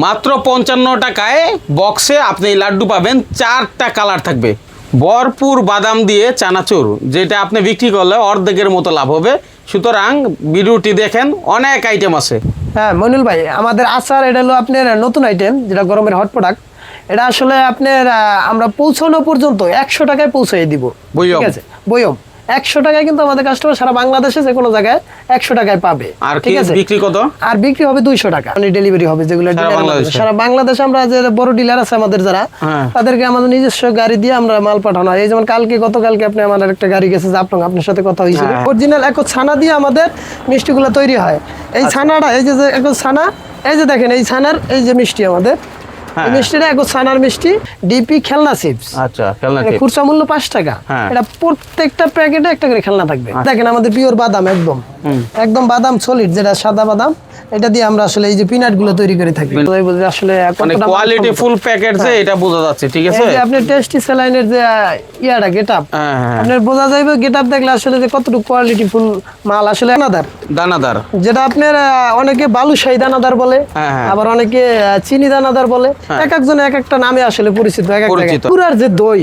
মাত্র 55 টাকায় বক্সে আপনি এই লাড্ডু পাবেন, 4টা কালার থাকবে। ভরপুর বাদাম দিয়ে চানাচুর, যেটা আপনি বিক্রি করলে অর্ধেকের মতো লাভ হবে। সুতরাং ভিডিওটি দেখেন, অনেক আইটেম আছে। হ্যাঁ মইনুল ভাই, আমাদের আচার এটা হলো আপনার নতুন আইটেম, যেটা গরমের হট প্রোডাক্ট। এটা আসলে আপনার আমরা পৌঁছানো পর্যন্ত 100 টাকায় পৌঁছে দিব। ঠিক আছে, বয়ম 100 টাকায় কিন্তু আমাদের কাস্টমার সারা বাংলাদেশে যে কোনো জায়গায় 100 টাকায় পাবে। আর ঠিক আছে, বিক্রি কত? আর বিক্রি হবে 200 টাকা, মানে ডেলিভারি হবে। যেগুলো সারা বাংলাদেশে আমরা যে বড় ডিলার আছে আমাদের যারা, তাদেরকে আমাদের নিজস্ব গাড়ি দিয়ে আমরা মাল পাঠানো হয়। এই যেমন গতকালকে আপনি আমাদের একটা গাড়ি গেছে জাফলং, আপনার সাথে কথা হয়েছিল। অরিজিনাল একো ছানা দিয়ে আমাদের মিষ্টিগুলো তৈরি হয়। এই ছানাটা, এই যে একো ছানা, এই যে দেখেন এই ছানার এই যে মিষ্টি আমাদের, মিষ্টিটা একো ছানার মিষ্টি। ডিপি খেলনা চিপস, আচ্ছা খেলনা চিপস, খুচরা মূল্য 5 টাকা। এটা প্রত্যেকটা প্যাকেটে একটা করে খেলনা থাকবে। দেখেন আমাদের পিওর বাদাম, একদম বাদাম সলিড, যেটা সাদা বাদাম, এটা দিয়ে আমরা আসলে এই যে পিনাট গুলো তৈরি করে থাকি। আসলে মানে কোয়ালিটি ফুল প্যাকেট যে এটা বোঝা যাচ্ছে। ঠিক আছে, এই যে আপনি টেস্টি স্যালাইনের যে ইয়াটা গেটআপ, আপনার বোঝা যাবে গেটআপ দেখলে আসলে যে কতটুকু কোয়ালিটি ফুল মাল। আসলে দানাদার, যেটা আপনার অনেকে বালুশাহী দানাদার বলে, আবার অনেকে চিনি দানাদার বলে। এক একজন এক একটা নামে আসলে পরিচিত। বগুড়ার যে দই,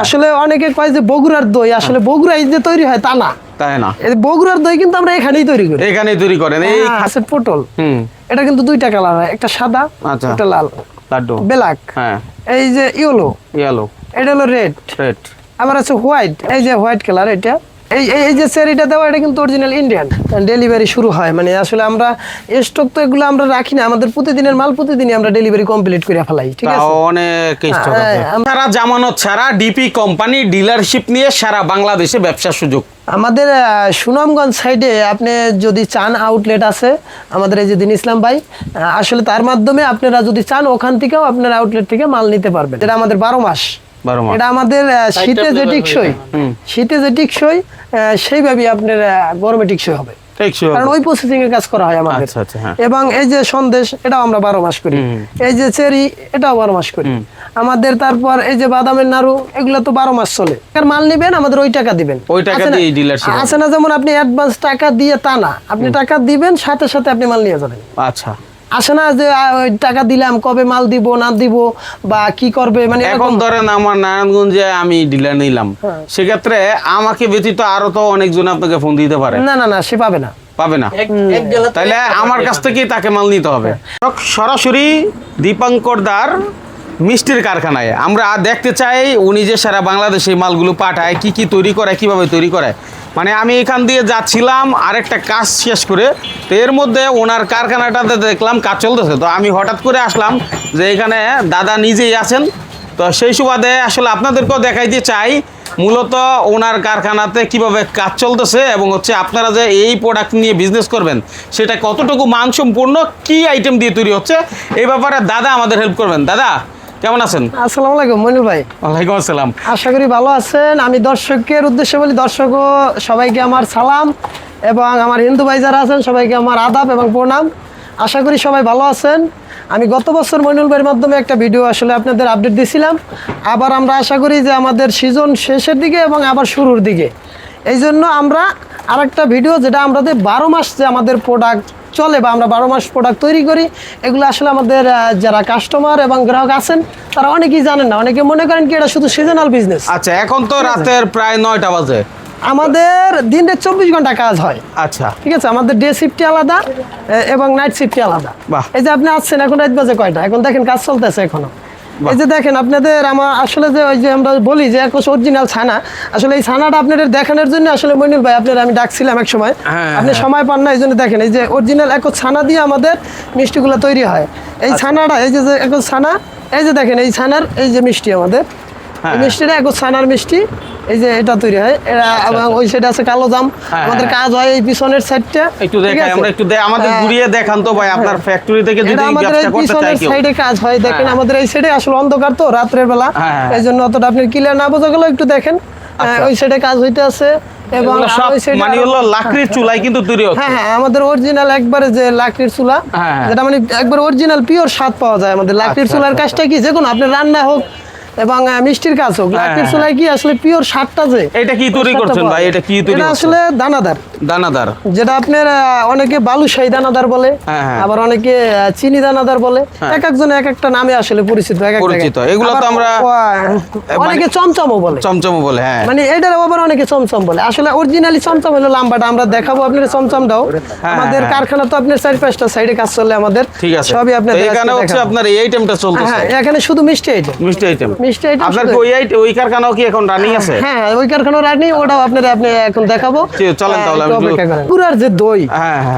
আসলে অনেকে কয় যে বগুড়ার দই, আসলে বগুড়ায় যে তৈরি হয় তা না, তাই না। বগুড়ার দই কিন্তু আমরা এখানেই তৈরি করেন। এই আছে পটল, এটা কিন্তু 2টা কালার হয়, একটা সাদা, একটা লাল লাড্ডু, ব্ল্যাক। এই যে ইয়েলো, এটা হলো রেড। আবার আছে হোয়াইট, এই যে হোয়াইট কালার। এটা এই যে চেরিটা দেওয়া, এটা কিন্তু অরিজিনাল ইন্ডিয়ান। ডেলিভারি শুরু হয়, মানে আসলে আমরা স্টক তো এগুলো আমরা রাখি না, আমাদের প্রতিদিনের মাল প্রতিদিনই আমরা ডেলিভারি কমপ্লিট করে ফেলাই। ঠিক আছে, অনেক স্টক আছে। সারা জামানত ছাড়া ডিপি কোম্পানি ডিলারশিপ নিয়ে সারা বাংলাদেশে ব্যবসার সুযোগ। আমাদের সুনামগঞ্জ সাইডে আপনি যদি চান, আউটলেট আছে আমাদের এই যে দিন ইসলাম ভাই, আসলে তার মাধ্যমে আপনারা যদি চান ওখান থেকেও আপনার আউটলেট থেকে মাল নিতে পারবেন। এটা আমাদের 12 মাস। এটা আমাদের শীতে যে টিকসই সেইভাবে আপনার গরমে টিকসই হবে, কারণ ওই প্রসেসিং এর কাজ করা হয় আমাদের। এবং এই যে সন্দেশ, এটাও আমরা 12 মাস করি। এই যে চেরি, এটাও 12 মাস করি আমাদের। তারপর এই যে বাদামের নাড়ু, এগুলো তো 12 মাস চলে। মাল নিবেন, আমাদের ওই টাকা দিবেন। আছে না, যেমন আপনি অ্যাডভান্স টাকা দিয়ে তা না, আপনি টাকা দিবেন, সাথে সাথে আপনি মাল নিয়ে যাবেন। আচ্ছা, আসে না যে টাকা দিলাম, কবে মাল দিব না দিব বা কি করবে। মানে এখন ধরেন আমার নারায়ণগঞ্জে আমি ডিলার নিলাম, সেক্ষেত্রে আমাকে ব্যতীত আরো তো অনেকজন আপনাকে ফোন দিতে পারে। না, সে পাবে না। তাহলে আমার কাছ থেকেই তাকে মাল নিতে হবে। সরাসরি দীপঙ্কর দার মিষ্টির কারখানায় আমরা দেখতে চাই উনি যে সারা বাংলাদেশে মালগুলো পাঠায়, কি কি তৈরি করে, কিভাবে তৈরি করে। মানে আমি এখান দিয়ে যাচ্ছিলাম আরেকটা কাজ শেষ করে, তো এর মধ্যে ওনার কারখানাটাতে দেখলাম কাজ চলতেছে। তো আমি হঠাৎ করে আসলাম যে এখানে দাদা নিজেই আছেন, তো সেই সুবাদে আসলে আপনাদেরকেও দেখাইতে চাই মূলত ওনার কারখানাতে কিভাবে কাজ চলতেছে, এবং হচ্ছে আপনারা যে এই প্রোডাক্ট নিয়ে বিজনেস করবেন সেটা কতটুকু মানসম্পন্ন, কি আইটেম দিয়ে তৈরি হচ্ছে, এই ব্যাপারে দাদা আমাদের হেল্প করবেন। দাদা কেমন আছেন? আসসালামু আলাইকুম মইনুল ভাই। ওয়ালাইকুম আসসালাম। আশা করি ভালো আছেন। আমি দর্শকের উদ্দেশ্যে বলি, দর্শকও সবাইকে আমার সালাম, এবং আমার হিন্দু ভাই যারা আছেন সবাইকে আমার আদাব এবং প্রণাম। আশা করি সবাই ভালো আছেন। আমি গত বছর মইনুল ভাইয়ের মাধ্যমে একটা ভিডিও আসলে আপনাদের আপডেট দিয়েছিলাম। আবার আমরা আশা করি যে আমাদের সিজন শেষের দিকে এবং আবার শুরুর দিকে, এই জন্য আমরা আরেকটা ভিডিও, যেটা আমাদের 12 মাস যে আমাদের প্রোডাক্ট চলে বা আমরা 12 মাস প্রোডাক্ট তৈরি করি, এগুলো আসলে আমাদের যারা কাস্টমার এবং গ্রাহক আছেন তারা অনেকেই জানেন না। অনেকে মনে করেন কি এটা শুধু সিজনাল বিজনেস। আচ্ছা, এখন তো রাতের প্রায় 9টা বাজে, আমাদের দিনে 24 ঘন্টা কাজ হয়। আচ্ছা, ঠিক আছে, আমাদের ডে শিফটটি আলাদা এবং নাইট শিফটটি আলাদা। এই যে আপনি আসছেন, এখন রাত বাজে কয়টা, এখন দেখেন কাজ চলতেছে এখনো। এই যে দেখেন আপনাদের, আমার আসলে যে ওই যে আমরা বলি যে এক অরিজিনাল ছানা, আসলে এই ছানাটা আপনাদের দেখানোর জন্য আসলে মইনুল ভাই আপনার আমি ডাকছিলাম এক সময়, আপনি সময় পান না, এই জন্য দেখেন এই যে অরিজিনাল এক ছানা দিয়ে আমাদের মিষ্টিগুলো তৈরি হয়। এই ছানাটা, এই যে এক ছানা, এই যে দেখেন এই ছানার এই যে মিষ্টি আমাদের, এই মিষ্টিটা এক ছানার মিষ্টি, এই যে এটা তৈরি হয়। এরা এবং ওই সাইডে আছে কালো জাম, আমাদের কাজ হয় এই পিছনের সাইডটা। একটু দেখাই, আমরা একটু আমাদের ঘুরিয়ে দেখান তো ভাই, আপনার ফ্যাক্টরি থেকে যদি ব্যবসা করতে চাই কেউ। সাইডে কাজ হয়, দেখেন আমাদের এই সাইডে আসলে অন্ধকার তো রাতের বেলা, এইজন্য অতটা আপনি ক্লিয়ার না বোঝা গেল, একটু দেখেন ওই সাইডে কাজ হইতে আছে। এবং মানে হলো লাকড়ির চুলাই কিন্তু তৈরি হচ্ছে। হ্যাঁ, আমাদের অরিজিনাল একবারে যে লাকড়ির চুলা, যেটা মানে একবার অরিজিনাল পিওর স্বাদ পাওয়া যায়। আমাদের লাকড়ির চুলার কাজটা কি, যে কোনো আপনার রান্না হোক, এবং মিষ্টির কাজ হোক। লাকড়ির চুলায় কি আসলে পিওর স্বাদটা যে এটা কি তৈরি করছেন ভাই? এটা কি তৈরি এটা করছেন? আসলে দানাদার, দানাদার, যেটা আপনার অনেকে বালুশাহী দানাদার বলে, আবার অনেকে চিনি দানাদার বলে। এক একজন এক একটা নামে আসলে পরিচিত, এক এক পরিচিত। জায়গায়। এগুলো তো আবার আমরা অনেকে চমচমও বলে, চমচম বলে। হ্যাঁ, মানে এটার আবার অনেকে চমচম বলে। আসলে অরিজিনালি চমচম হলো লাম্বাটা, আমরা দেখাবো আপনার চমচমটাও। আমাদের কারখানা তো আপনার 4-5টা সাইডে কাজ চলে আমাদের। ঠিক আছে, সবই আপনার এখানে হচ্ছে আপনার এই আইটেমটা চলতেছে। হ্যাঁ, এখানে শুধু মিষ্টি আইটেম, মিষ্টি আইটেম। মিষ্টি আইটেম আপনার ওই কারখানাও কি এখন রানিং আছে? হ্যাঁ, ওই কারখানা রানি, ওটাও আপনি এখন দেখাবো। চলেন তাহলে। বগুড়ার যে দই,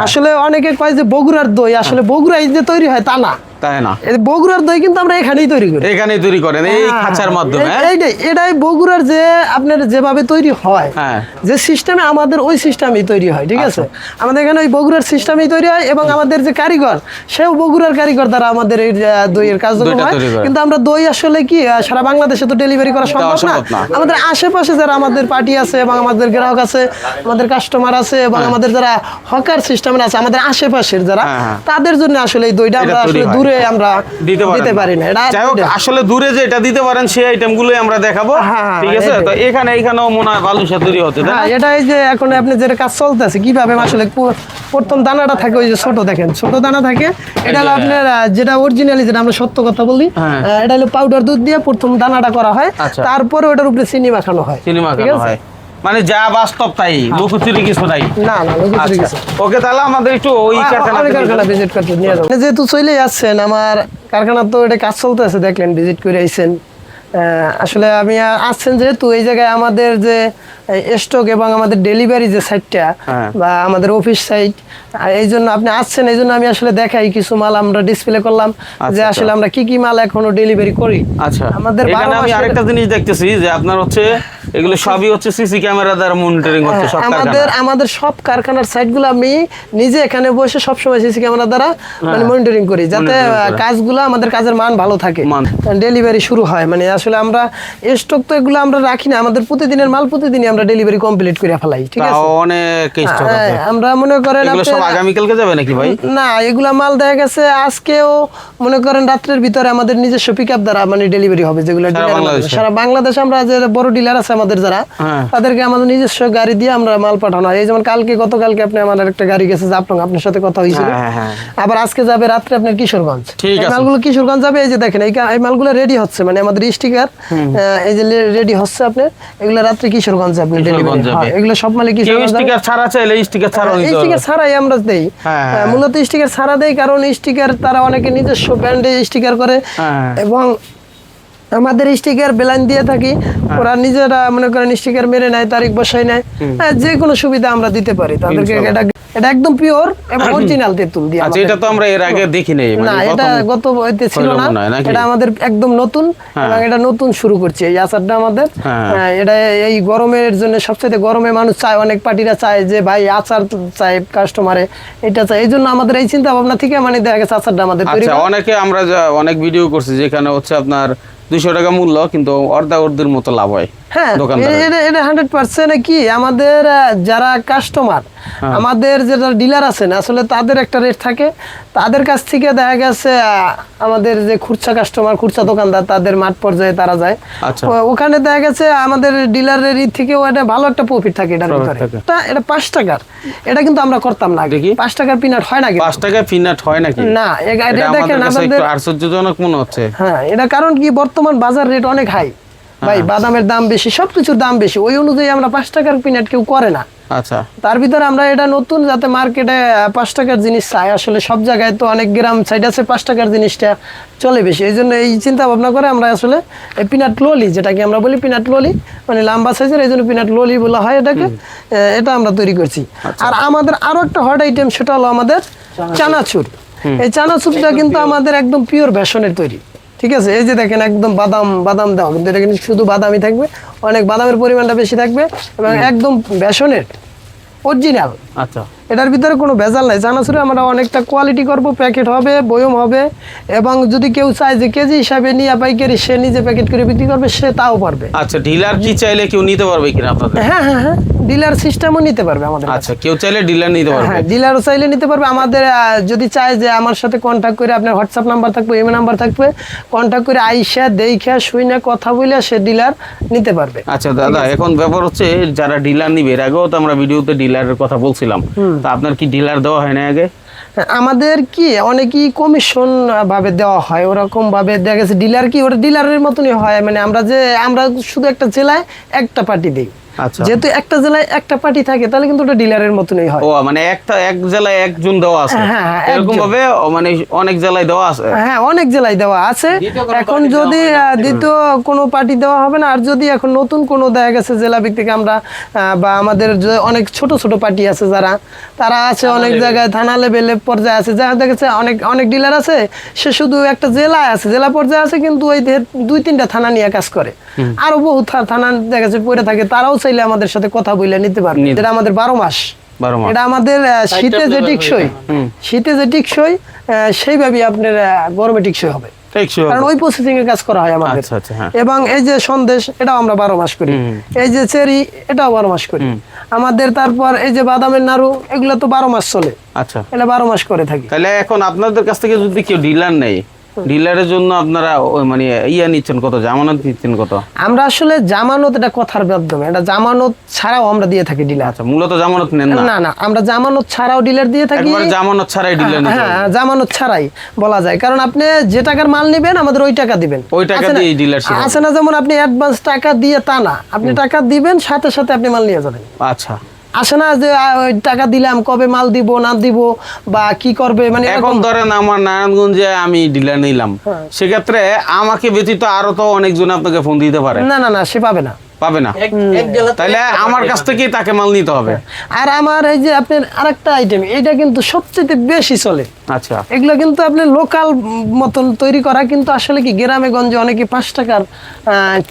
আসলে অনেকে কয় যে বগুড়ার দই, আসলে বগুড়ায় যে তৈরি হয় তা না, তাই না। বগুড়ার দই কিন্তু আমরা এখানেই তৈরি করি, এখানেই তৈরি করেন এই খাঁচার মাধ্যমে। এটাই বগুড়ার যে আপনার যেভাবে তৈরি হয়, যে সিস্টেমে আমাদের ওই সিস্টেমেই তৈরি হয়। ঠিক আছে, আমাদের এখানে ওই বগুড়ার সিস্টেমেই তৈরি হয় এবং আমাদের যে কারিগর, সেও বগুড়ার কারিগর দ্বারা আমাদের এই দইয়ের কার্যক্রম হয়। কিন্তু আমরা দই আসলে কি সারা বাংলাদেশে তো ডেলিভারি করা সম্ভব না। আমাদের আশেপাশে যারা আমাদের পার্টি আছে এবং আমাদের গ্রাহক আছে, আমাদের কাস্টমার আছে এবং আমাদের যারা হকার সিস্টেমে আছে, আমাদের আশেপাশের যারা, তাদের জন্য আসলে এই দইটা আমরা আসলে দূরে আমরা দিতে পারি না। আসলে দূরে যে এটা দিতে পারেন সেই আইটেমগুলোই আমরা দেখাবো। ঠিক আছে, তো এখানেও মনে হয় বালুশা তৈরি হচ্ছে। হ্যাঁ, এটাই যে এখন আপনি যেটা কাজ চলতেছে, কিভাবে আসলে প্রথম দানাটা থাকে ওই যে ছোট, দেখেন ছোট দানা থাকে। এটা হলো আপনার যেটা অরিজিনালি, যেটা আমরা সত্য কথা বলি, এটা হলো পাউডার দুধ দিয়ে প্রথম দানাটা করা হয়, তারপরে ওটার উপরে চিনি মাখানো হয়। চিনি মাখানো হয়, মানে যা বাস্তব তাই, লুকোচুরি কিছু নাই। না, লুকোচুরি কিছু। ওকে, তাহলে আমাদের একটু ওই কারখানা ভিজিট করতে নিয়ে যাবো। যেহেতু চলে যাচ্ছেন, আমার কারখানা তো এটা কাজ চলতেছে, দেখলেন ভিজিট করে আইছেন। আসলে আমি আসছেন যেহেতু এই জায়গায় আমাদের যে স্টক এবং আমাদের ডেলিভারি যে সাইটটা বা আমাদের অফিস সাইট, এই জন্য আপনি আসছেন, এই জন্য আমি আসলে দেখাই কিছু মাল আমরা ডিসপ্লে করলাম যে আসলে আমরা কি কি মাল এখনো ডেলিভারি করি। আচ্ছা, আমাদের আমি আরেকটা জিনিস দেখতেছি যে আপনার হচ্ছে এগুলো সবই হচ্ছে সিসি ক্যামেরা দ্বারা মনিটরিং হচ্ছে সব কারখানা। আমাদের সব কারখানার সাইটগুলো আমি নিজে এখানে বসে সব সময় সিসি ক্যামেরা দ্বারা মানে মনিটরিং করি, যাতে কাজগুলো আমাদের কাজের মান ভালো থাকে, ডেলিভারি শুরু হয়। মানে আসলে আমরা স্টক তো এগুলো আমরা রাখি না, আমাদের প্রতিদিনের মাল প্রতিদিনই আমরা ডেলিভারি কমপ্লিট করে ফেলাই। ঠিক আছে, অনেক স্টক আছে। আমরা মনে করেন এগুলো সব আগামী কালকে যাবে নাকি ভাই? না, এগুলা মাল দেখা গেছে আজকেও মনে করেন রাত্রের ভিতরে আমাদের নিজস্ব পিকআপ দ্বারা মানে ডেলিভারি হবে, যেগুলো সারা বাংলাদেশে আমরা যে বড় ডিলার আছে আমাদের যারা, তাদেরকে আমাদের নিজস্ব গাড়ি দিয়ে আমরা মাল পাঠানো হয়। এই যেমন গতকালকে আপনি আমাদের একটা গাড়ি গেছে জাফলং, আপনার সাথে কথা হয়েছিল। আবার আজকে যাবে রাত্রে আপনার কিশোরগঞ্জ। মালগুলো কিশোরগঞ্জ যাবে। এই যে দেখেন এই মালগুলো রেডি হচ্ছে, মানে আমাদের স্টিকার এই যে রেডি হচ্ছে আপনার, এগুলো রাত্রে কিশোরগঞ্জ যাবে ডেলিভারি। এগুলো সব মালে কিশোরগঞ্জ স্টিকার ছাড়া চাইলে স্টিকার ছাড়াই আমরা দেই, মূলত স্টিকার ছাড়া দেই, কারণ স্টিকার তারা অনেকে নিজস্ব ব্র্যান্ডে স্টিকার করে এবং আমাদের স্টিকার বেলাইন দিয়ে থাকি, ওরা নিজেরা মনে করেন স্টিকার মেরে নেয়, তারিখ বসাই নেয়, যে কোনো সুবিধা আমরা দিতে পারি তাদেরকে। এটা একদম পিওর এবং অরিজিনাল তেঁতুল দিয়ে। আচ্ছা, এটা তো আমরা এর আগে দেখি নাই, না এটা গত হইতে ছিল না, এটা আমাদের একদম নতুন এবং এটা নতুন শুরু করছি এই আচারটা আমাদের। এটা এই গরমের জন্য সবচেয়ে গরমে মানুষ চায়, অনেক পার্টিরা চায় যে ভাই আচার চায় কাস্টমারে, এটা চায়। এই জন্য আমাদের এই চিন্তা ভাবনা থেকে মানে দেখা গেছে আচারটা আমাদের তৈরি। আচ্ছা, অনেকে আমরা অনেক ভিডিও করছি যেখানে হচ্ছে আপনার 200 টাকা মূল্য কিন্তু অর্ধের মতো লাভ হয়। হ্যাঁ, এটা 100% কি আমাদের যারা কাস্টমার, আমাদের যারা ডিলার আছেন, আসলে তাদের একটা রেট থাকে, তাদের কাছ থেকে দেখা গেছে আমাদের যে খুচরা কাস্টমার, খুচরা দোকানদার, তাদের মাঠ পর্যায়ে তারা যায়, ওখানে দেখা গেছে আমাদের ডিলারের থেকেও এটা ভালো একটা প্রফিট থাকে এটার ভিতরে। এটা 5 টাকার, এটা কিন্তু আমরা করতাম না আগে। 5 টাকার পিনাট হয় না, 5 টাকা পিনাট হয় নাকি? না, এটা দেখেন আমাদের আশ্চর্যজনক মনে হচ্ছে। হ্যাঁ, এটা কারণ কি বর্তমান বাজার রেট অনেক হাই ভাই, বাদামের দাম বেশি, সবকিছুর দাম বেশি, ওই অনুযায়ী আমরা 5 টাকার পিনাট কেউ করে না। আচ্ছা, তার ভিতরে আমরা এটা নতুন, যাতে মার্কেটে 5 টাকার জিনিস চাই। আসলে সব জায়গায় তো অনেক গ্রাম সাইড আছে 5 টাকার জিনিসটা চলে বেশি, এই জন্য এই চিন্তা ভাবনা করে আমরা আসলে এই পিনাট ললি, যেটাকে আমরা বলি পিনাট ললি, মানে লম্বা সাইজের, এই জন্য পিনাট ললি বলা হয় এটাকে, এটা আমরা তৈরি করছি। আর আমাদের আরো একটা হট আইটেম, সেটা হলো আমাদের চানাচুর। এই চানাচুরটা কিন্তু আমাদের একদম পিওর বেসনের তৈরি। ঠিক আছে, এই যে দেখেন একদম বাদাম দেওয়া, কিন্তু এটা কিন্তু শুধু বাদামই থাকবে, অনেক বাদামের পরিমাণটা বেশি থাকবে এবং একদম বেসনের অরিজিনাল। আচ্ছা, এটার ভিতরে কোনো ভেজাল নাই। চানাচুরে আমরা অনেকটা কোয়ালিটি করব, প্যাকেট হবে, বয়ম হবে, এবং যদি কেউ চায় যে কেজি হিসাবে নিয়ে পাইকারি সে নিজে প্যাকেট করে বিক্রি করবে, সে তাও পারবে। আচ্ছা, ডিলার কি চাইলে কেউ নিতে পারবে কিনা আপনাদের? হ্যাঁ হ্যাঁ হ্যাঁ, ডিলার সিস্টেমও নিতে পারবে আমাদের। আচ্ছা, কেউ চাইলে ডিলার নিতে পারবে? হ্যাঁ, ডিলারও চাইলে নিতে পারবে। আমাদের যদি চায় যে আমার সাথে কন্ট্যাক্ট করে, আপনার হোয়াটসঅ্যাপ নাম্বার থাকবে, ইমেল নাম্বার থাকবে, কন্ট্যাক্ট করে আইসা দেখা শুইনা কথা বলে সে ডিলার নিতে পারবে। আচ্ছা দাদা, এখন ব্যাপার হচ্ছে যারা ডিলার নিবে, এর আগেও তো আমরা ভিডিওতে ডিলারের কথা বলছিলাম, তা আপনার কি ডিলার দেওয়া হয় না আগে? আমাদের কি অনেকই কমিশন ভাবে দেওয়া হয়, ওরকম ভাবে দেখা গেছে ডিলার কি ওটা ডিলারের মতনই হয়। মানে আমরা শুধু একটা জেলায় একটা পার্টি দিই। আচ্ছা, যেহেতু একটা জেলায় একটা পার্টি থাকে, তাহলে কিন্তু ওটা ডিলারের মতনই হয়। ও মানে এক জেলায় একজন দেওয়া আছে, হ্যাঁ, এরকম ভাবে মানে অনেক জেলায় দেওয়া আছে। হ্যাঁ, অনেক জেলায় দেওয়া আছে। এখন যদি দ্বিতীয় কোনো পার্টি দেওয়া হবে না, আর যদি এখন নতুন কোনো দেখা গেছে জেলা ভিত্তিক আমরা বা আমাদের যে অনেক ছোট ছোট পার্টি আছে তারা আছে অনেক জায়গায়, থানা লেভেলে পর্যায়ে আছে, যারা দেখা গেছে অনেক ডিলার আছে, সে শুধু একটা জেলায় আছে, জেলা পর্যায়ে আছে, কিন্তু ওই 2-3টা থানা নিয়ে কাজ করে, আরো বহু থানা দেখা গেছে পড়ে থাকে, তারাও চাইলে আমাদের সাথে কথা বলে নিতে পারবে। যেটা আমাদের 12 মাস, এটা আমাদের শীতে যে টিকসই সেইভাবে আপনার গরমে টিকসই হবে, কারণ ওই প্রসেসিং এর কাজ করা হয় আমাদের। এবং এই যে সন্দেশ, এটাও আমরা 12 মাস করি। এই যে চেরি, এটাও 12 মাস করি আমাদের। তারপর এই যে বাদামের নাড়ু, এগুলো তো 12 মাস চলে। আচ্ছা, এটা 12 মাস করে থাকি। তাহলে এখন আপনাদের কাছ থেকে যদি কেউ ডিলার নেই, ডিলারের জন্য আপনারা মানে নিচ্ছেন কত, জামানত নিচ্ছেন কত? আমরা আসলে জামানত, এটা কথার মাধ্যমে, এটা জামানত ছাড়াও আমরা দিয়ে থাকি ডিলার। আচ্ছা, মূলত জামানত নেন না? না, আমরা জামানত ছাড়াও ডিলার দিয়ে থাকি। একবার জামানত ছাড়াই ডিলার নিতে হবে? হ্যাঁ, জামানত ছাড়াই বলা যায়, কারণ আপনি যে টাকার মাল নেবেন আমাদের ওই টাকা দিবেন, ওই টাকা দিয়ে ডিলারশিপ আছে না। যেমন আপনি অ্যাডভান্স টাকা দিয়ে তা না, আপনি টাকা দিবেন, সাথে সাথে আপনি মাল নিয়ে যাবেন। আচ্ছা, আসে না যে টাকা দিলাম, কবে মাল দিব না দিব বা কি করবে, মানে এখন ধরেন আমার নারায়ণগঞ্জে আমি ডিলার নিলাম, সেক্ষেত্রে আমাকে ব্যতীত আরো তো অনেকজন আপনাকে ফোন দিতে পারে। না, সে পাবে না। তাহলে আমার কাছ থেকেই তাকে মাল নিতে হবে। আর আমার এই যে আপনার আরেকটা আইটেম, এটা কিন্তু সবচেয়ে বেশি চলে। আচ্ছা, এগুলো কিন্তু আপনার লোকাল মতন তৈরি করা, কিন্তু আসলে কি গ্রামে গঞ্জে অনেকে 5 টাকার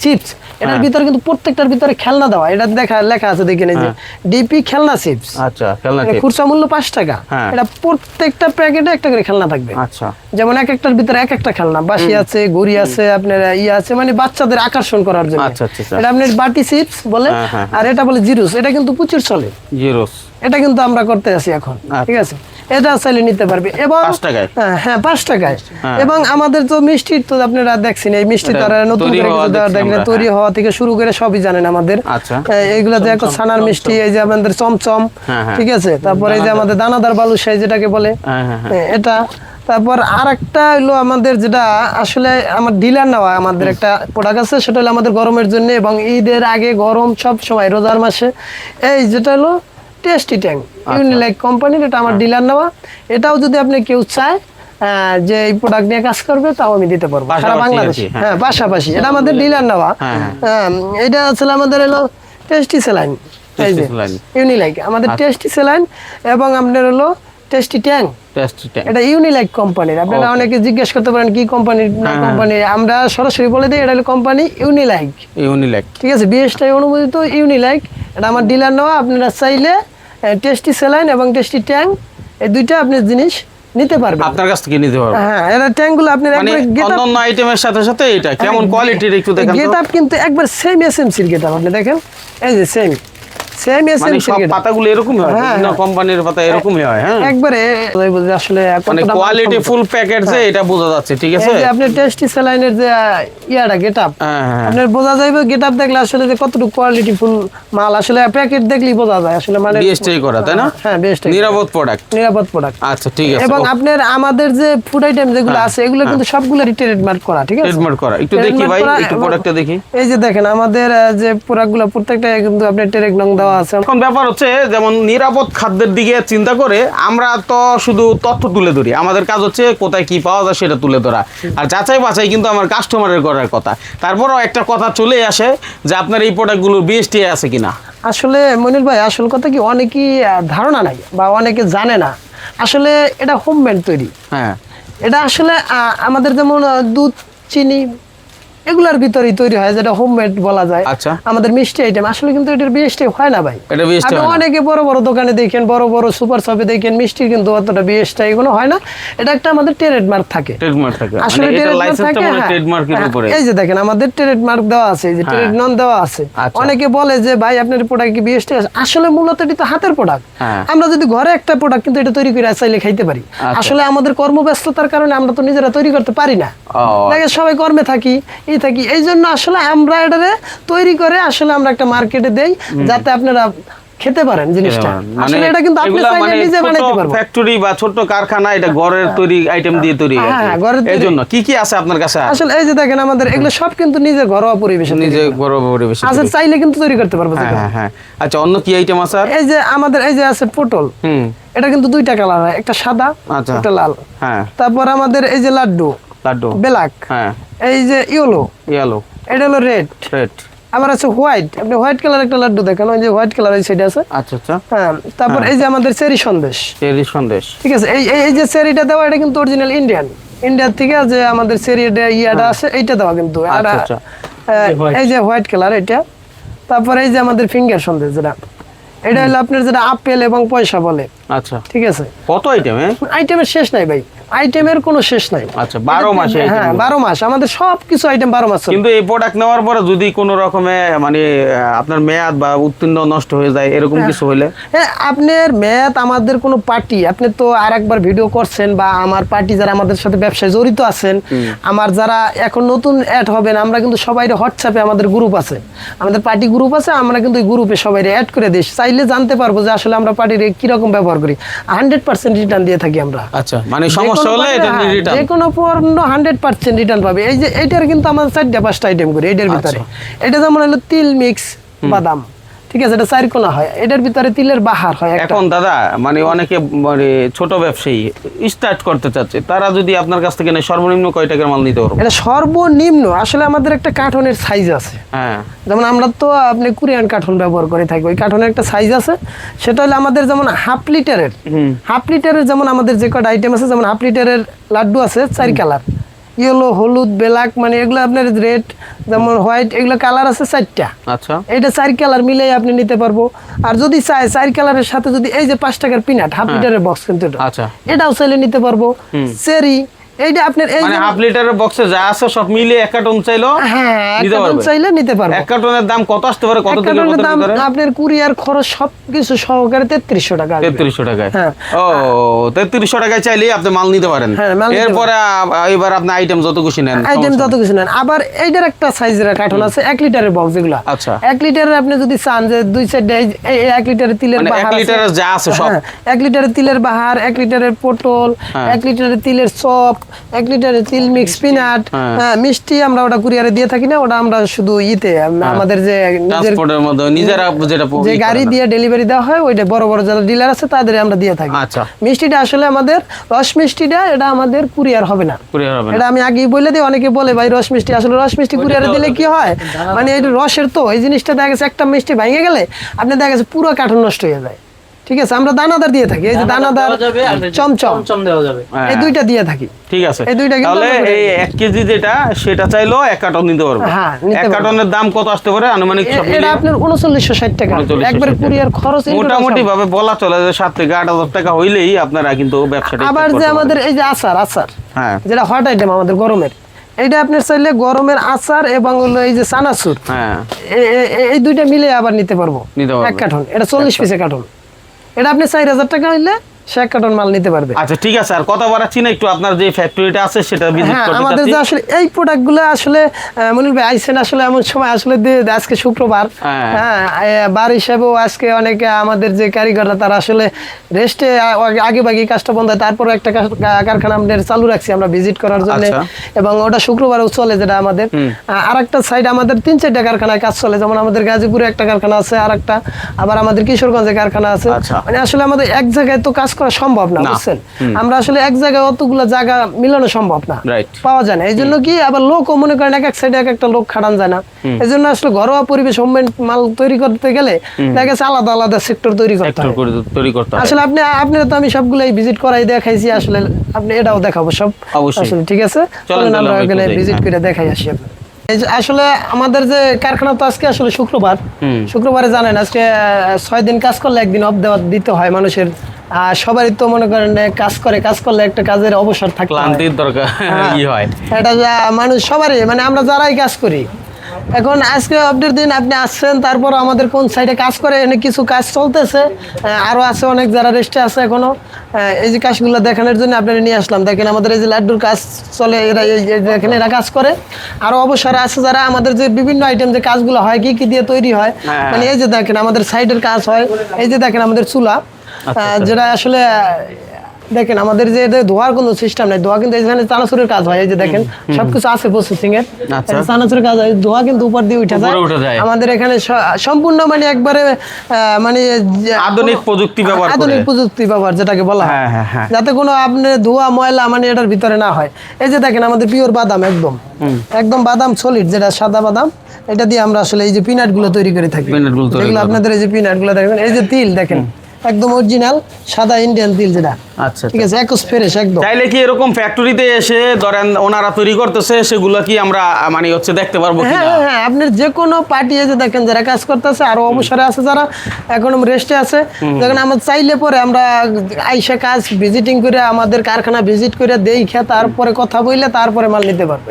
চিপস, এটার ভিতরে কিন্তু প্রত্যেকটার ভিতরে খেলনা দেওয়া, এটা লেখা আছে, দেখেন এই যে ডিপি খেলনা চিপস। আচ্ছা, খেলনা চিপস খুচরা মূল্য 5 টাকা। এটা প্রত্যেকটা প্যাকেটে একটা করে খেলনা থাকবে। আচ্ছা, যেমন একটার ভিতরে একটা খেলনা, বাঁশি আছে, ঘুড়ি আছে, আপনার আছে, মানে বাচ্চাদের আকর্ষণ করার জন্য। আচ্ছা, এটা আপনার বাটি চিপস বলে, আর এটা বলে জিরুস। এটা কিন্তু প্রচুর চলে, জিরুস। এটা কিন্তু আমরা করতে আছি এখন, ঠিক আছে। এটা চাইলে নিতে পারবে, এবং 5 টাকায়। হ্যাঁ, 5 টাকায়। এবং আমাদের তো মিষ্টির তো আপনারা দেখছেন, এই মিষ্টি তারা নতুন তৈরি হওয়া থেকে শুরু করে সবই জানেন আমাদের। এইগুলা যে এখন ছানার মিষ্টি, এই যে আমাদের চমচম, ঠিক আছে। তারপরে এই যে আমাদের দানাদার বালুশাহী যেটাকে বলে, এটা। তারপর আর একটা হলো আমাদের, যেটা আসলে আমার ডিলার নেওয়া আমাদের একটা প্রোডাক্ট আছে, সেটা হলো আমাদের গরমের জন্য এবং ঈদের আগে, গরম সব সময়, রোজার মাসে, এই যেটা হলো টেস্টি ট্যাং, ইউনিলাইক কোম্পানির, এটা আমার ডিলার নেওয়া। এটাও যদি আপনি কেউ চায় যে এই প্রোডাক্ট নিয়ে কাজ করবে, তাও আমি দিতে পারবো সারা বাংলাদেশে। হ্যাঁ, পাশাপাশি, এটা আমাদের ডিলার নেওয়া। এটা আসলে আমাদের হলো টেস্টি স্যালাইন, এই যে ইউনিলাইক আমাদের টেস্টি স্যালাইন, এবং আপনার হলো টেস্টি ট্যাং, এটা ইউনিলাইক কোম্পানির। আপনারা অনেকে জিজ্ঞেস করতে পারেন কি কোম্পানির না কোম্পানি, আমরা সরাসরি বলে দিই এটা হলো কোম্পানি ইউনিলাইক, ঠিক আছে, বিএসটিআই অনুমোদিত ইউনিলাইক। এটা আমার ডিলার নেওয়া। আপনারা চাইলে টেস্টি স্যালাইন এবং টেস্টি ট্যাং, এই দুইটা আপনি জিনিস নিতে পারবেন, আপনার কাছ থেকে নিতে পারবেন। হ্যাঁ, এটা ট্যাংগুলো আপনার একবারে অন্যান্য আইটেমের সাথে সাথে এটা কেমন কোয়ালিটির একটু দেখেন। গেটআপ কিন্তু একবার সেম এসএমসির গেটআপ, আপনি দেখেন, এই যে সেম সব পাতাগুলো এরকমই হয়, বিভিন্ন কোম্পানির পাতা এরকমই হয়। হ্যাঁ, একবারে আসলে মানে কোয়ালিটি ফুল প্যাকেট যে এটা বোঝা যাচ্ছে, ঠিক আছে। এই যে আপনি টেস্টি স্যালাইনের যে ইয়াটা গেটআপ, আপনার বোঝা যাবে গেটআপ দেখলে আসলে যে কতটুকু কোয়ালিটি ফুল মাল, আসলে প্যাকেট দেখলেই বোঝা যায় আসলে, মানে বিএসটিআই করা, তাই না? হ্যাঁ, বিএসটিআই, নিরাপদ প্রোডাক্ট। আচ্ছা, ঠিক আছে। এবং আপনার আমাদের যে ফুড আইটেম যেগুলো আছে, এগুলো কিন্তু সবগুলোরই ট্রেডমার্ক করা, ঠিক আছে, ট্রেডমার্ক করা। একটু দেখি ভাই, একটু প্রোডাক্টটা দেখি। এই যে দেখেন আমাদের যে প্রোডাক্টগুলো প্রত্যেকটা কিন্তু আপনার ট্রেড নং দেওয়া আছে। এখন ব্যাপার হচ্ছে, যেমন নিরাপদ খাদ্যের দিকে চিন্তা করে আমরা তো শুধু তথ্য তুলে ধরি, আমাদের কাজ হচ্ছে কোথায় কি পাওয়া যায় সেটা তুলে ধরা, আর যাচাই বাছাই কিন্তু আমার কাস্টমারের করার কথা। তারপরও একটা কথা চলে আসে যে আপনার এই প্রোডাক্টগুলো বিএসটিআই আছে কিনা। আসলে মনির ভাই, আসল কথা কি, অনেকেই ধারণা নাই বা অনেকে জানে না, আসলে এটা হোমমেড তৈরি। হ্যাঁ, এটা আসলে আমাদের যেমন দুধ, চিনি, এগুলার ভিতরেই তৈরি হয়, যেটা হোমমেড বলা যায়। আচ্ছা। আমাদের মিষ্টি আইটেম আসলে কিন্তু এটার বিএসটি হয় না ভাই। এটা বিএসটি আপনি হয় না। অনেকে বড় বড় দোকানে দেখেন, বড় বড় সুপার শপে দেখেন মিষ্টির কিন্তু অতটা বিএসটি এগুলো হয় না। এটা একটা আমাদের ট্রেডমার্ক থাকে। ট্রেডমার্ক থাকে, আসলে মানে এটা ট্রেডমার্ক লাইসেন্সটা থাকে, মানে হ্যাঁ। ট্রেডমার্কের উপরে। এই যে দেখেন আমাদের ট্রেডমার্ক দেওয়া আছে, এই যে ট্রেড নন দেওয়া আছে। আচ্ছা। অনেকে বলে যে ভাই আপনার প্রোডাক্ট কি বিএসটি আছে, আসলে মূলত এটা তো হাতের প্রোডাক্ট। হ্যাঁ। আমরা যদি ঘরে একটা প্রোডাক্ট কিন্তু এটা তৈরি করে চাইলে খাইতে পারি। আচ্ছা। আসলে আমাদের কর্মব্যস্ততার কারণে আমরা তো নিজেরা তৈরি করতে পারি না। দেখেন সবাই কর্মে থাকি, থাকি, এই জন্য আসলে আমরা এটারে তৈরি করে আসলে আমরা একটা মার্কেটে দেই, যাতে আপনারা খেতে পারেন জিনিসটা। আসলে এটা কিন্তু আপনি চাইলে নিজে বানাইতে পারবেন। ফ্যাক্টরি বা ছোট কারখানা, এটা ঘরের তৈরি আইটেম দিয়ে তৈরি। হ্যাঁ, ঘরের তৈরি। এইজন্য কি কি আছে আপনার কাছে? আসলে এই যে দেখেন আমাদের এগুলো সব কিন্তু নিজের ঘরোয়া পরিবেশে, নিজে ঘরোয়া পরিবেশে আচ্ছা চাইলে কিন্তু তৈরি করতে পারবো। হ্যাঁ হ্যাঁ। আচ্ছা, অন্য কি আইটেম আছে? এই যে আমাদের এই যে আছে পটল, এটা কিন্তু দুইটা কালার হয়, একটা সাদা, আচ্ছা, একটা লাল। হ্যাঁ। তারপর আমাদের এই যে লাড্ডু ব্ল্যাক, হ্যাঁ। এই যে ইয়েলো, এটা হলো রেড। আবার আছে হোয়াইট, আপনি হোয়াইট কালার একটা লাড্ডু দেখেন, ওই যে হোয়াইট কালার এই সাইডে আছে। আচ্ছা আচ্ছা, হ্যাঁ। তারপর এই যে আমাদের চেরি সন্দেশ, ঠিক আছে। এই যে চেরিটা দেওয়া, এটা কিন্তু অরিজিনাল ইন্ডিয়ার থেকে যে আমাদের চেরিটা ইয়াটা আছে, এইটা দেওয়া কিন্তু। আর এই যে হোয়াইট কালার এটা। তারপর এই যে আমাদের ফিঙ্গার সন্দেশ, যেটা এটা হলো আপনার যেটা আপেল এবং পয়সা বলে। আচ্ছা, ঠিক আছে। কত আইটেম? আইটেমের শেষ নাই ভাই, আইটেমের কোনো শেষ নাই। আচ্ছা, 12 মাস? হ্যাঁ, 12 মাস আমাদের সবকিছু আইটেম 12 মাস। কিন্তু এই প্রোডাক্ট নেওয়ার পরে যদি কোনো রকমে মানে আপনার মেয়াদ বা উত্তীর্ণ নষ্ট হয়ে যায়, এরকম কিছু হলে? হ্যাঁ, আপনার মেয়াদ আমাদের কোনো পার্টি, আপনি তো আরেকবার ভিডিও করছেন, বা আমার পার্টি যারা আমাদের সাথে ব্যবসায় জড়িত আছেন, আমার যারা এখন নতুন অ্যাড হবেন, আমরা কিন্তু সবাই হোয়াটসঅ্যাপে আমাদের গ্রুপ আছে, আমাদের পার্টি গ্রুপ আছে, আমরা কিন্তু ওই গ্রুপে সবাই অ্যাড করে দিই। চাইলে জানতে পারবো যে আসলে আমরা পার্টির কিরকম ব্যবহার করি। 100% রিটার্ন দিয়ে থাকি আমরা। আচ্ছা, মানে সমস্যা হলে এটা রিটার্ন, যে কোনো পণ্য 100% রিটার্ন পাবে। এই যে এইটার কিন্তু আমাদের 4-5টা আইটেম করি এটার ভিতরে। এটা যেমন হলো তিল মিক্স বাদাম, ঠিক আছে, এটা 4 কোনা হয়, এটার ভিতরে তিলের বাহার হয়। এখন দাদা মানে অনেকে মানে ছোট ব্যবসায়ী স্টার্ট করতে চাচ্ছে, তারা যদি আপনার কাছ থেকে নেয়, সর্বনিম্ন কয় টাকার মাল নিতে পারবো? এটা সর্বনিম্ন আসলে আমাদের একটা কার্টনের সাইজ আছে। হ্যাঁ, যেমন আমরা তো আপনি কোরিয়ান কার্টন ব্যবহার করে থাকি, ওই কার্টনের একটা সাইজ আছে। সেটা হলো আমাদের যেমন হাফ লিটারের যেমন আমাদের যে কটা আইটেম আছে, যেমন হাফ লিটারের লাড্ডু আছে 4 কালার, ইয়েলো, হলুদ, ব্ল্যাক, মানে এগুলো আপনার রেড, যেমন হোয়াইট, এগুলো কালার আছে 4টা। আচ্ছা, এটা 4 কালার মিলাই আপনি নিতে পারবো। আর যদি চাই 4 কালারের সাথে যদি এই যে 5 টাকার পিনাট হাফ লিটারের বক্স, কিন্তু আচ্ছা, এটাও চাইলে নিতে পারবো। চেরি, এইটা আপনার এই মানে হাফ লিটারের বক্সে যা আছে সব মিলিয়ে 1 কার্টন চাইলো, হ্যাঁ, এক কার্টন চাইলে নিতে পারবো। 1 কার্টনের দাম কত আসতে পারে? কত থেকে কত দাম ভিতরে? আপনার কুরিয়ার খরচ সবকিছু সহকারে 3300 টাকা। 3300 টাকায়? হ্যাঁ। ও, 3300 টাকায় চাইলেই আপনি মাল নিতে পারেন। এরপরে এবার আপনি আইটেম যত খুশি নেন, আবার এইটার একটা সাইজের কার্টন আছে 1 লিটারের বক্স, যেগুলো। আচ্ছা, 1 লিটারের আপনি যদি চান যে দুই সাইডে 1 লিটারের তিলের বাহার, 1 লিটারের যা আছে সব, 1 লিটারের তিলের বাহার, 1 লিটারের পটল, 1 লিটারের তিলের চপ, 1 লিটারের তিল মিক্স পিনাট, মিষ্টি আমরা ওটা কুরিয়ারে দিয়ে থাকি না, ওটা আমরা শুধু আমাদের যে ট্রান্সপোর্টের মধ্যে নিজেরা যে গাড়ি দিয়ে ডেলিভারি দেওয়া হয়, ওইটা বড় বড় যারা ডিলার আছে তাদের আমরা দিয়ে থাকি। আচ্ছা, মিষ্টিটা আসলে আমাদের রস মিষ্টিটা, এটা আমাদের কুরিয়ার হবে না। এটা আমি আগেই বলে দিই, অনেকে বলে ভাই রস মিষ্টি, আসলে রস মিষ্টি কুরিয়ারে দিলে কি হয়, মানে এটা রসের তো এই জিনিসটা দেখা গেছে একটা মিষ্টি ভেঙে গেলে আপনি দেখা গেছে পুরো কার্টন নষ্ট হয়ে যায়। ঠিক আছে, আমরা দানাদার দিয়ে থাকি, এই যে দানাদার, চমচম দেওয়া যাবে, এই দুইটা দিয়ে থাকি। ঠিক আছে, এই দুইটা তাহলে এই 1 কেজি যেটা সেটা চাইলো 1 কার্টন নিতে পারবো। হ্যাঁ, 1 কার্টনের দাম কত আসতে পারে আনুমানিক? সব এটা আপনার 3960 টাকা, একবার কুরিয়ার খরচ মোটামুটি ভাবে বলা চলে যে 7 থেকে 8000 টাকা হইলেই আপনারা কিন্তু ব্যবসাটা। আবার যে আমাদের এই যে আচার, হ্যাঁ, যেটা হট আইটেম আমাদের গরমের, এইটা আপনার চাইলে গরমের আচার এবং হলো এই যে চানাচুর, হ্যাঁ, এই দুইটা মিলে আবার নিতে পারবো 1 কার্টন। এটা 40 পিসের কার্টন, এটা আপনি 4000 টাকা হইলে 1 কার্টন মাল নিতে পারবে। আচ্ছা, ঠিক আছে। আর কথা বাড়াচ্ছি না, একটু আপনার যে ফ্যাক্টরিটা আছে সেটা ভিজিট করতে চাচ্ছি। আমাদের যে আসলে এই প্রোডাক্টগুলো আসলে মনির ভাই আইছেন আসলে এমন সময়, আসলে আজকে শুক্রবার, হ্যাঁ, বার হিসাবেও আজকে অনেকে আমাদের যে কারিগররা তারা আসলে রেস্টে আগে বাকি কাজটা বন্ধ হয়, তারপরে একটা কারখানা আমাদের চালু রাখছি আমরা ভিজিট করার জন্য, এবং ওটা শুক্রবারেও চলে, যেটা আমাদের। আর একটা সাইড আমাদের 3-4টা কারখানায় কাজ চলে, যেমন আমাদের গাজীপুরে একটা কারখানা আছে, আর একটা আবার আমাদের কিশোরগঞ্জে কারখানা আছে। মানে আসলে আমাদের এক জায়গায় তো কাজ করা সম্ভব না, বুঝছেন, আমরা আসলে এক জায়গায় অতগুলো জায়গা মিলানো সম্ভব না, পাওয়া যায় না। এই জন্য কি আবার লোকও মনে করেন এক সাইডে একটা লোক খাটান যায় না, এই জন্য আসলে ঘরোয়া পরিবেশ হোমমেড মাল তৈরি করতে গেলে দেখা গেছে আলাদা আলাদা সেক্টর তৈরি করতে হয়। আসলে আপনারা তো আমি সবগুলাই ভিজিট করাই দেখাইছি, আসলে আপনি এটাও দেখাবো সব আসলে। ঠিক আছে, চলেন আমরা ওখানে ভিজিট করে দেখাই আসি আপনার। এই যে আসলে আমাদের যে কারখানা তো আজকে আসলে শুক্রবারে জানেন আজকে 6 দিন কাজ করলে একদিন অফ দিতে হয় মানুষের। সবারই তো মনে করেন কাজ করলে একটা কাজের অবসর থাকে, ক্লান্তির দরকার হয় এটা মানুষ সবারই, মানে আমরা যারাই কাজ করি। এখন আজকে আপডেট দিন আপনি আসছেন, তারপর আমাদের কোন সাইডে কাজ করে এখানে কিছু কাজ চলতেছে, আরো আছে অনেক যারা রেস্টে আছে এখনো। এই যে কাজগুলো দেখানোর জন্য আপনারা নিয়ে আসলাম। দেখেন আমাদের এই যে লাড্ডুর কাজ চলে, এরা দেখেন এরা কাজ করে। আরো অবসর আছে যারা আমাদের যে বিভিন্ন আইটেম যে কাজগুলো হয় কি কি দিয়ে তৈরি হয়, মানে এই যে দেখেন আমাদের সাইডের কাজ হয়, এই যে দেখেন আমাদের চুলা, যেটা আসলে দেখেন আমাদের যে ধোয়ার কোনো সিস্টেম নাই, ধোয়া কিন্তু এখানে চানাচুরের কাজ হয়। এই যে দেখেন সবকিছু আছে প্রসেসিং এর, চানাচুরের কাজ হয়, ধোয়া কিন্তু উপর দিয়ে উঠে যায়। আমাদের এখানে সম্পূর্ণ মানে একবারে মানে আধুনিক প্রযুক্তি ব্যবহার যেটাকে বলা হয়, যাতে কোনো আপনার ধোয়া ময়লা মানে এটার ভিতরে না হয়। এই যে দেখেন আমাদের পিওর বাদাম, একদম বাদাম সলিড, যেটা সাদা বাদাম, এটা দিয়ে আমরা আসলে এই যে পিনাট গুলো তৈরি করে থাকি। যেগুলো আপনাদের এই যে পিনাট গুলো দেখেন, এই যে তিল দেখেন একদম অরিজিনাল সাদা ইন্ডিয়ান তিল, যেটা আচ্ছা ঠিক আছে একদম ফ্রেশ একদম। চাইলে কি এরকম ফ্যাক্টরিতে এসে ধরেন ওনারা তৈরি করতেছে সেগুলো কি আমরা মানে হচ্ছে দেখতে পারবো? হ্যাঁ হ্যাঁ, আপনার যে কোনো পার্টি এসে দেখেন যারা কাজ করতেছে, আরো অবসরে আছে যারা এখন রেস্টে আছে, দেখেন আমরা চাইলে পরে আমরা আইসা কাজ ভিজিটিং করে আমাদের কারখানা ভিজিট করে দেখে তারপরে কথা বললে তারপরে মাল নিতে পারবে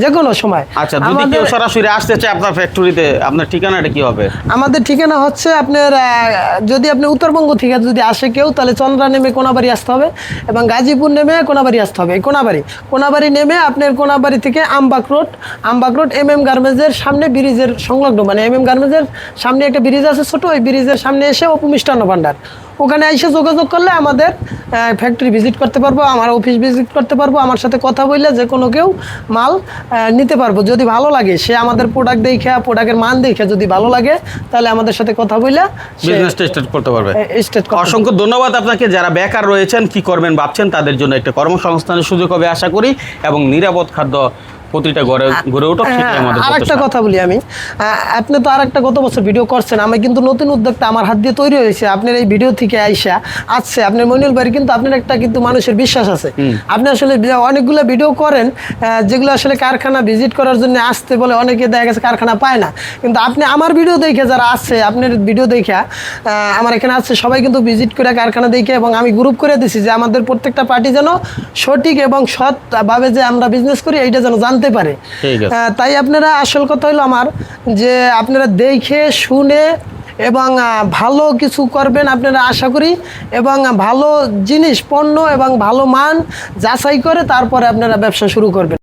যে কোনো সময়। আচ্ছা, যদি কেউ সরাসরি আসতে চায় আপনার ফ্যাক্টরিতে, আপনার ঠিকানাটা কি হবে? আমাদের ঠিকানা হচ্ছে আপনার যদি আপনি উত্তরবঙ্গ থেকে যদি আসে কেউ, তাহলে চন্দ্রা নেমে কোনাবাড়ি আসতে হবে, এবং গাজীপুর নেমে কোনাবাড়ি আসতে হবে। কোনাবাড়ি নেমে আপনার কোনাবাড়ি থেকে আমবাগ রোড MM গার্মেন্টসের সামনে ব্রিজের সংলগ্ন, মানে MM গার্মেন্টসের সামনে একটা ব্রিজ আছে ছোট, ওই ব্রিজের সামনে এসে অপু মিষ্টান্ন ভান্ডার, ওখানে এসে যোগাযোগ করলে আমাদের ফ্যাক্টরি ভিজিট করতে পারবো, আমার অফিস ভিজিট করতে পারবো, আমার সাথে কথা বললে যে কোনো কেউ মাল নিতে পারবো। যদি ভালো লাগে সে আমাদের প্রোডাক্ট দেখে, প্রোডাক্টের মান দেখে যদি ভালো লাগে, তাহলে আমাদের সাথে কথা বললে বিজনেসটা স্টার্ট করতে পারবে। অসংখ্য ধন্যবাদ আপনাকে। যারা বেকার রয়েছেন, কি করবেন ভাবছেন, তাদের জন্য একটা কর্মসংস্থানের সুযোগ হবে আশা করি, এবং নিরাপদ খাদ্য প্রতিটা গড়ে উঠুক, সেটাই আমাদের। আরেকটা কথা বলি আমি, আপনি তো আরেকটা গত বছর ভিডিও করছেন, আমি কিন্তু নতুন উদ্যোক্তা, আমার হাত দিয়ে তৈরি হয়েছে। আপনার এই ভিডিও থেকে আইসা আছে আপনার মইনুল ভাই, কিন্তু আপনার একটা কিন্তু মানুষের বিশ্বাস আছে। আপনি আসলে অনেকগুলো ভিডিও করেন যেগুলো আসলে কারখানা ভিজিট করার জন্য আসতে বলে, অনেকে দেখা গেছে কারখানা পায় না, কিন্তু আপনি আমার ভিডিও দেখে যারা আছে, আপনার ভিডিও দেখে আমার এখানে আছে সবাই কিন্তু ভিজিট করে কারখানা দেখে, এবং আমি গ্রুপ করে দিছি যে আমাদের প্রত্যেকটা পার্টি যেন সঠিক এবং সৎভাবে যে আমরা বিজনেস করি এইটা যেন জানতে পারে। তাই আপনারা আসল কথা হলো আমার, যে আপনারা দেখে শুনে এবং ভালো কিছু করবেন আপনারা আশা করি, এবং ভালো জিনিস পণ্য এবং ভালো মান যাচাই করে তারপরে আপনারা ব্যবসা শুরু করবেন।